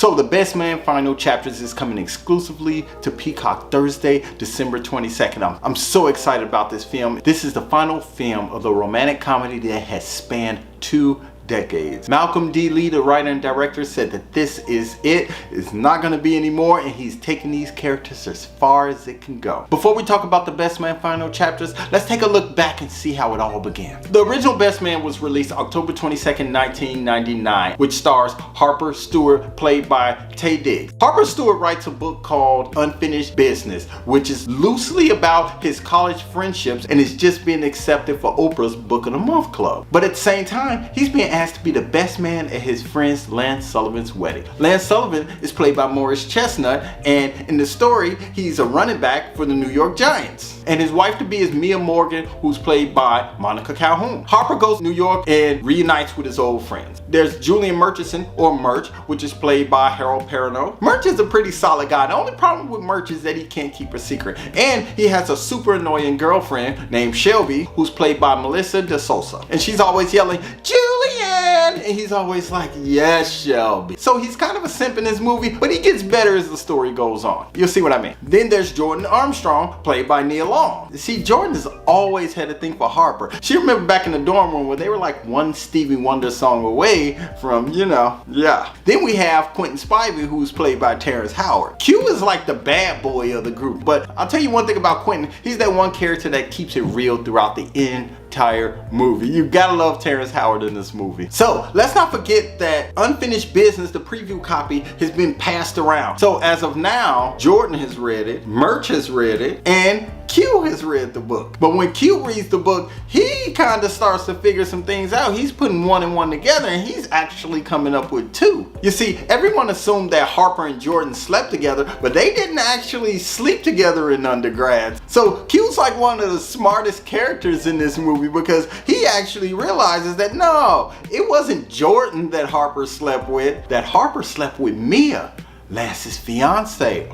So The Best Man Final Chapters is coming exclusively to Peacock Thursday, December 22nd. I'm so excited about this film. This is the final film of the romantic comedy that has spanned 2 decades. Malcolm D. Lee, the writer and director, said that this is it. It's not going to be anymore, and he's taking these characters as far as it can go. Before we talk about The Best Man Final Chapters, let's take a look back and see how it all began. The original Best Man was released October 22nd, 1999, which stars Harper Stewart, played by Taye Diggs. Harper Stewart writes a book called Unfinished Business, which is loosely about his college friendships and is just being accepted for Oprah's Book of the Month Club. But at the same time, he's being asked to be the best man at his friend Lance Sullivan's wedding. Lance Sullivan is played by Morris Chestnut, and in the story, he's a running back for the New York Giants. And his wife to be is Mia Morgan, who's played by Monica Calhoun. Harper goes to New York and reunites with his old friends. There's Julian Murchison, or Murch, which is played by Harold Perrineau. Murch is a pretty solid guy. The only problem with Murch is that he can't keep a secret. And he has a super annoying girlfriend named Shelby, who's played by Melissa DeSouza. And she's always yelling, "Julian!" And he's always like, "Yes, Shelby." So he's kind of a simp in this movie, but he gets better as the story goes on. You'll see what I mean. Then there's Jordan Armstrong, played by Nia Long. See, Jordan has always had a thing for Harper. She remember back in the dorm room where they were like one Stevie Wonder song away from, yeah. Then we have Quentin Spivey, who's played by Terrence Howard. Q is like the bad boy of the group, but I'll tell you one thing about Quentin. He's that one character that keeps it real throughout the entire movie. You gotta love Terrence Howard in this movie. So let's not forget that Unfinished Business, the preview copy, has been passed around. So as of now, Jordan has read it, Murch has read it, and Q has read the book. But when Q reads the book, he kind of starts to figure some things out. He's putting 1 and 1 together, and he's actually coming up with 2. You see, everyone assumed that Harper and Jordan slept together, but they didn't actually sleep together in undergrad. So Q's like one of the smartest characters in this movie, because he actually realizes that no, it wasn't Jordan that Harper slept with, that Harper slept with Mia, Lance's fiance.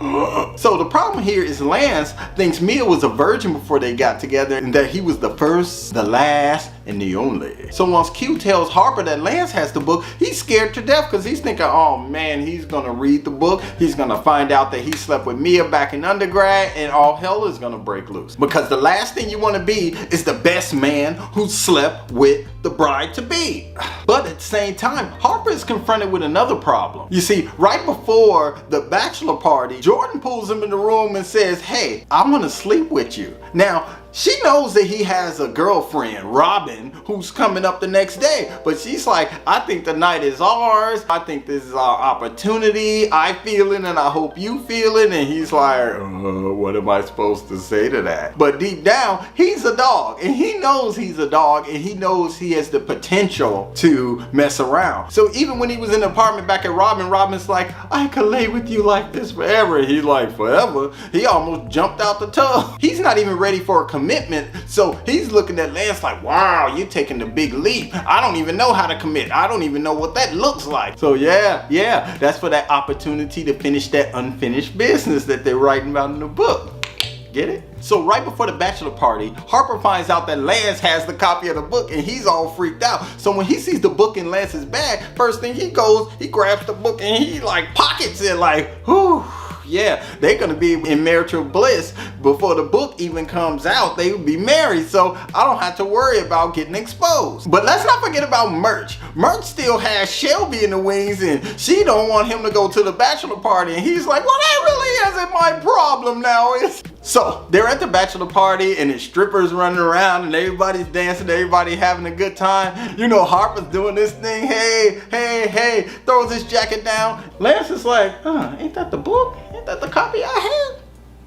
So the problem here is Lance thinks Mia was a virgin before they got together, and that he was the first, the last, and the only. So once Q tells Harper that Lance has the book, he's scared to death, because he's thinking, oh man, he's gonna read the book, he's gonna find out that he slept with Mia back in undergrad, and all hell is gonna break loose. Because the last thing you want to be is the best man who slept with the bride-to-be. But at the same time, Harper is confronted with another problem. You see, right before the bachelor party, Jordan pulls him in the room and says, "Hey, I want to sleep with you." Now, she knows that he has a girlfriend, Robin, who's coming up the next day. But she's like, "I think the night is ours. I think this is our opportunity. I feel it and I hope you feel it." And he's like, what am I supposed to say to that? But deep down, he's a dog. And he knows he's a dog. And he knows he has the potential to mess around. So even when he was in the apartment back at Robin's like, "I could lay with you like this forever." And he's like, "Forever?" He almost jumped out the tub. He's not even ready for a commitment, so he's looking at Lance like, "Wow, you're taking the big leap. I don't even know how to commit. I don't even know what that looks like." So yeah, that's for that opportunity to finish that unfinished business that they're writing about in the book. Get it? So right before the bachelor party, Harper finds out that Lance has the copy of the book, and he's all freaked out. So when he sees the book in Lance's bag, first thing he grabs the book and he like pockets it like, whew. Yeah, they're gonna be in marital bliss before the book even comes out. They will be married, so I don't have to worry about getting exposed. But let's not forget about Murch. Murch still has Shelby in the wings, and she don't want him to go to the bachelor party. And he's like, "Well, that really isn't my problem now." So they're at the bachelor party, and the strippers running around, and everybody's dancing, everybody having a good time. You know, Harper's doing this thing, hey, throws his jacket down. Lance is like, ain't that the book? Ain't that the copy I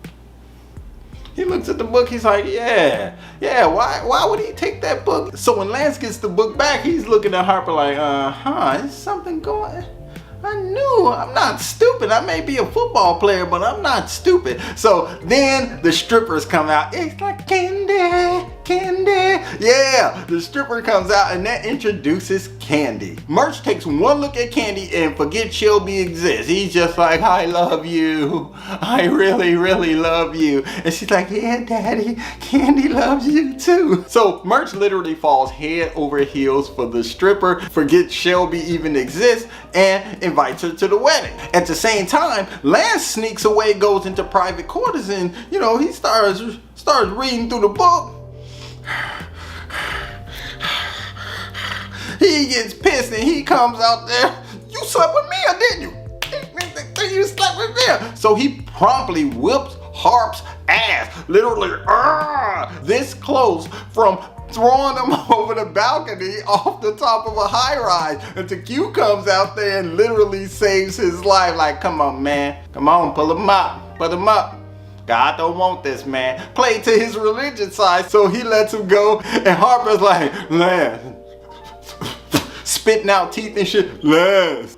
had? He looks at the book, he's like, yeah, why would he take that book? So when Lance gets the book back, he's looking at Harper like, is something going? I knew, I'm not stupid. I may be a football player, but I'm not stupid. So then the strippers come out. It's like candy, Candy. Yeah, the stripper comes out and that introduces Candy. Murch takes one look at Candy and forgets Shelby exists. He's just like, I love you. I really, really love you. And she's like, yeah, Daddy, Candy loves you too. So Murch literally falls head over heels for the stripper, forgets Shelby even exists, and invites her to the wedding. At the same time, Lance sneaks away, goes into private quarters, and he starts reading through the book. He gets pissed and he comes out there. You slept with me, or didn't you? You slept with me. So he promptly whips Harp's ass, literally this close from throwing him over the balcony off the top of a high rise until Q comes out there and literally saves his life. Like, come on, man. Come on, pull him up. Put him up. God don't want this, man. Play to his religion side, so he lets him go. And Harper's like, Lance. Spitting out teeth and shit. Lance.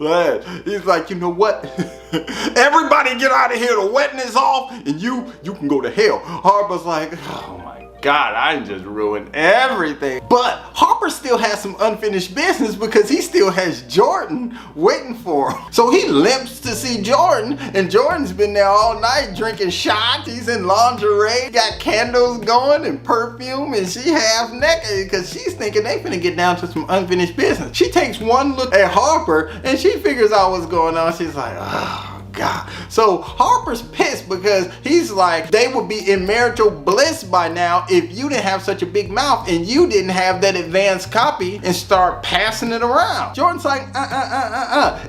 He's like, you know what? Everybody get out of here. The wedding is off and you can go to hell. Harper's like, oh my God, I just ruined everything. But Harper still has some unfinished business because he still has Jordan waiting for him. So he limps to see Jordan, and Jordan's been there all night drinking shots. He's in lingerie, got candles going and perfume, and she half naked because she's thinking they finna get down to some unfinished business. She takes one look at Harper and she figures out what's going on. She's like, oh God. So Harper's pissed because he's like, they would be in marital bliss by now if you didn't have such a big mouth and you didn't have that advanced copy and start passing it around. Jordan's like,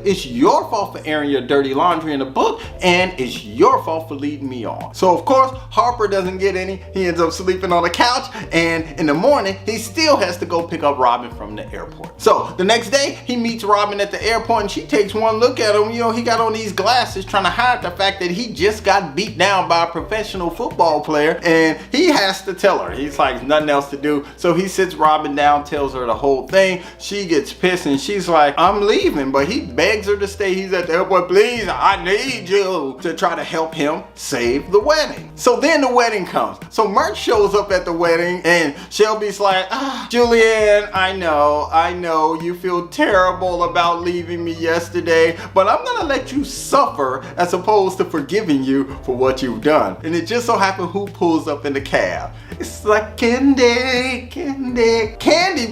it's your fault for airing your dirty laundry in the book, and it's your fault for leading me on. So of course, Harper doesn't get any. He ends up sleeping on the couch, and in the morning, he still has to go pick up Robin from the airport. So the next day, he meets Robin at the airport, and she takes one look at him. He got on these glasses trying to hide the fact that he just got beat down by a professional football player, and he has to tell her. He's like, nothing else to do. So he sits Robin down, tells her the whole thing. She gets pissed and she's like, I'm leaving, but he begs her to stay. He's at the airport, please, I need you, to try to help him save the wedding. So then the wedding comes. So Murch shows up at the wedding and Shelby's like, Julianne, I know you feel terrible about leaving me yesterday, but I'm gonna let you suffer as opposed to forgiving you for what you've done. And it just so happened who pulls up in the cab. It's like Candy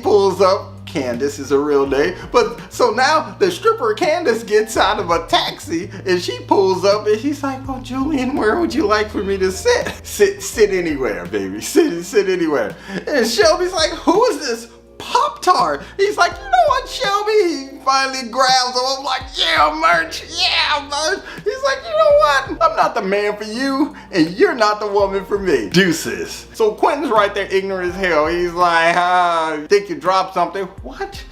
pulls up. Candace is a real name. But so now the stripper Candace gets out of a taxi and she pulls up and she's like, oh, Julian, where would you like for me to sit? Sit anywhere, baby. Sit anywhere. And Shelby's like, who is this Pop-Tart? He's like, you know what, Shelby? He finally grabs him. I'm like, yeah, Murch. He's like, you know what? I'm not the man for you, and you're not the woman for me. Deuces. So Quentin's right there, ignorant as hell. He's like, think you dropped something? What?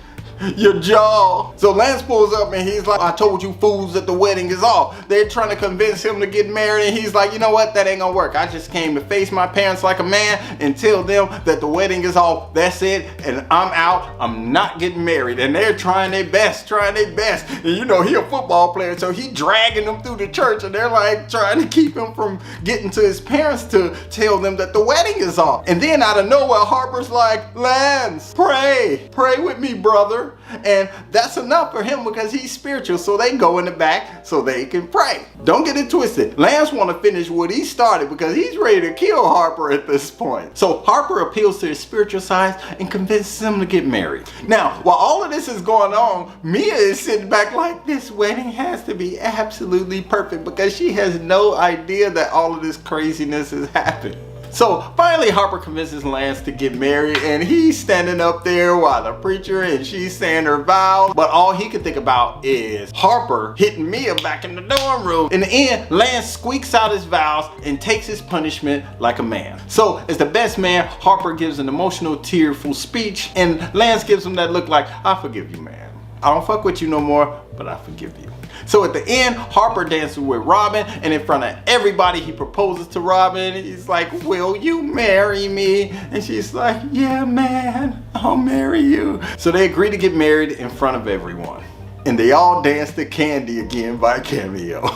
Your jaw. So Lance pulls up and he's like, I told you fools that the wedding is off. They're trying to convince him to get married, and he's like, you know what, that ain't gonna work. I just came to face my parents like a man and tell them that the wedding is off. That's it, and I'm out. I'm not getting married. And they're trying their best. And he a football player, so he dragging them through the church, and they're like trying to keep him from getting to his parents to tell them that the wedding is off. And then out of nowhere, Harper's like, Lance, pray with me, brother. And that's enough for him because he's spiritual. So they go in the back so they can pray. Don't get it twisted. Lance want to finish what he started because he's ready to kill Harper at this point. So Harper appeals to his spiritual side and convinces him to get married. Now, while all of this is going on, Mia is sitting back like, this wedding has to be absolutely perfect because she has no idea that all of this craziness has happened. So finally Harper convinces Lance to get married, and he's standing up there while the preacher and she's saying her vows, but all he can think about is Harper hitting Mia back in the dorm room. In the end, Lance squeaks out his vows and takes his punishment like a man. So as the best man, Harper gives an emotional, tearful speech, and Lance gives him that look like, I forgive you, man. I don't fuck with you no more, but I forgive you. So at the end, Harper dances with Robin, and in front of everybody, he proposes to Robin. He's like, will you marry me? And she's like, yeah, man, I'll marry you. So they agree to get married in front of everyone. And they all dance to Candy again by Cameo.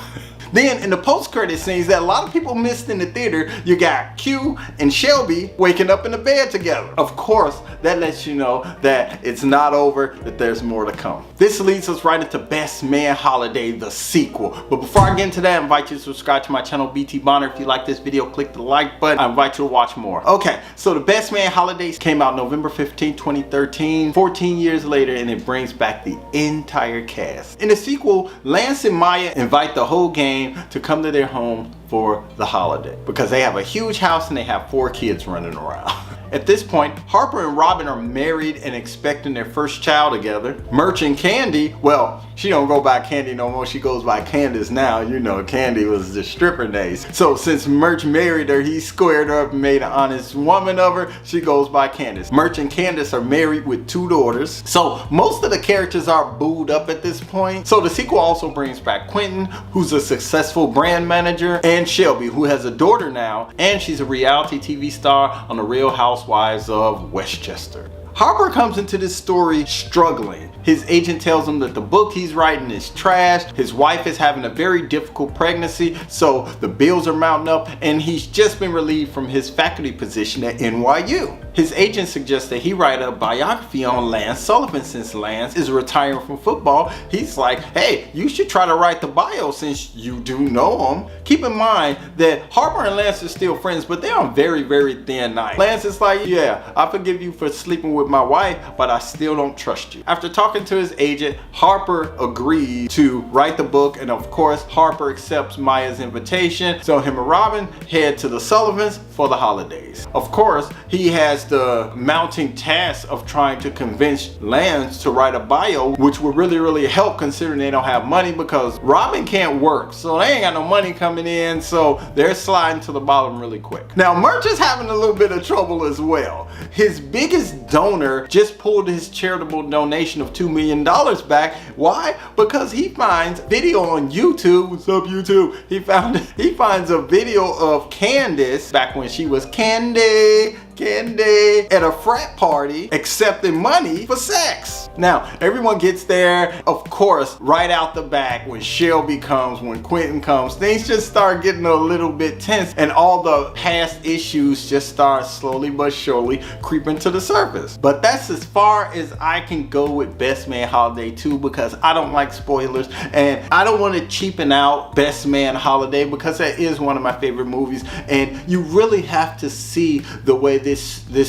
Then in the post-credit scenes that a lot of people missed in the theater, you got Q and Shelby waking up in the bed together. Of course, that lets you know that it's not over, that there's more to come. This leads us right into Best Man Holiday, the sequel. But before I get into that, I invite you to subscribe to my channel, BT Bonner. If you like this video, click the like button. I invite you to watch more. Okay, so the Best Man Holidays came out November 15, 2013, 14 years later, and it brings back the entire cast. In the sequel, Lance and Maya invite the whole gang to come to their home for the holiday because they have a huge house and they have 4 kids running around. At this point, Harper and Robin are married and expecting their first child together. Murch and Candy, well, she don't go by Candy no more, she goes by Candace now. You know, Candy was the stripper days. So since Murch married her, he squared her up and made an honest woman of her. She goes by Candace. Murch and Candace are married with 2 daughters. So most of the characters are booed up at this point. So the sequel also brings back Quentin, who's a successful brand manager, and Shelby, who has a daughter now, and she's a reality TV star on The Real Housewives of Westchester. Harper comes into this story struggling. His agent tells him that the book he's writing is trash. His wife is having a very difficult pregnancy, so the bills are mounting up, and he's just been relieved from his faculty position at NYU. His agent suggests that he write a biography on Lance Sullivan since Lance is retiring from football. He's like, hey, you should try to write the bio since you do know him. Keep in mind that Harper and Lance are still friends, but they're on very, very thin ice. Lance is like, yeah, I forgive you for sleeping with my wife, but I still don't trust you. After talking to his agent, Harper agreed to write the book, and of course, Harper accepts Maya's invitation. So him and Robin head to the Sullivans for the holidays. Of course, he has the mounting task of trying to convince Lance to write a bio, which would really help considering they don't have money because Robin can't work, so they ain't got no money coming in, so they're sliding to the bottom really quick. Now Murch is having a little bit of trouble as well. His biggest donor just pulled his charitable donation of $2 million back. Why? Because he finds video on YouTube. What's up, YouTube? He finds a video of Candace back when she was Candy at a frat party accepting money for sex. Now everyone gets there. Of course, right out the back when Shelby comes, when Quentin comes, things just start getting a little bit tense, and all the past issues just start slowly but surely creeping to the surface. But that's as far as I can go with Best Man Holiday 2 because I don't like spoilers and I don't want to cheapen out Best Man Holiday because that is one of my favorite movies, and you really have to see the way this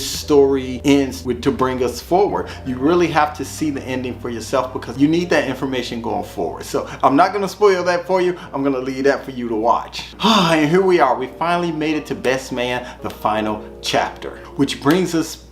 story ends to bring us forward. You really have to see the ending for yourself because you need that information going forward. So I'm not going to spoil that for you. I'm going to leave that for you to watch. And here we are. We finally made it to Best Man, the final chapter, which brings us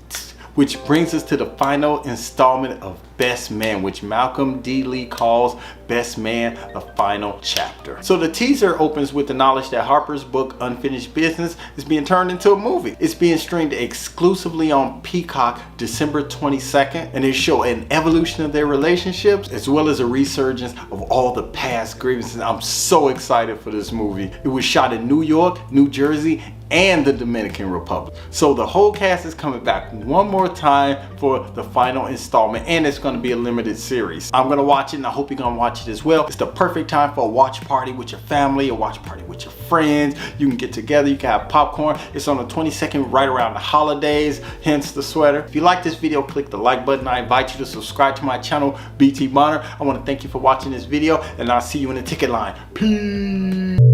to the final installment of Best Man, which Malcolm D. Lee calls Best Man, the final chapter. So the teaser opens with the knowledge that Harper's book Unfinished Business is being turned into a movie. It's being streamed exclusively on Peacock December 22nd, and they show an evolution of their relationships as well as a resurgence of all the past grievances. I'm so excited for this movie. It was shot in New York, New Jersey, and the Dominican Republic. So the whole cast is coming back one more time for the final installment, and it's going to be a limited series. I'm going to watch it, and I hope you're going to watch it as well. It's the perfect time for a watch party with your family, a watch party with your friends. You can get together, you can have popcorn. It's on the 22nd, right around the holidays, hence the sweater. If you like this video, click the like button. I invite you to subscribe to my channel, BT Bonner. I want to thank you for watching this video, and I'll see you in the ticket line. Peace.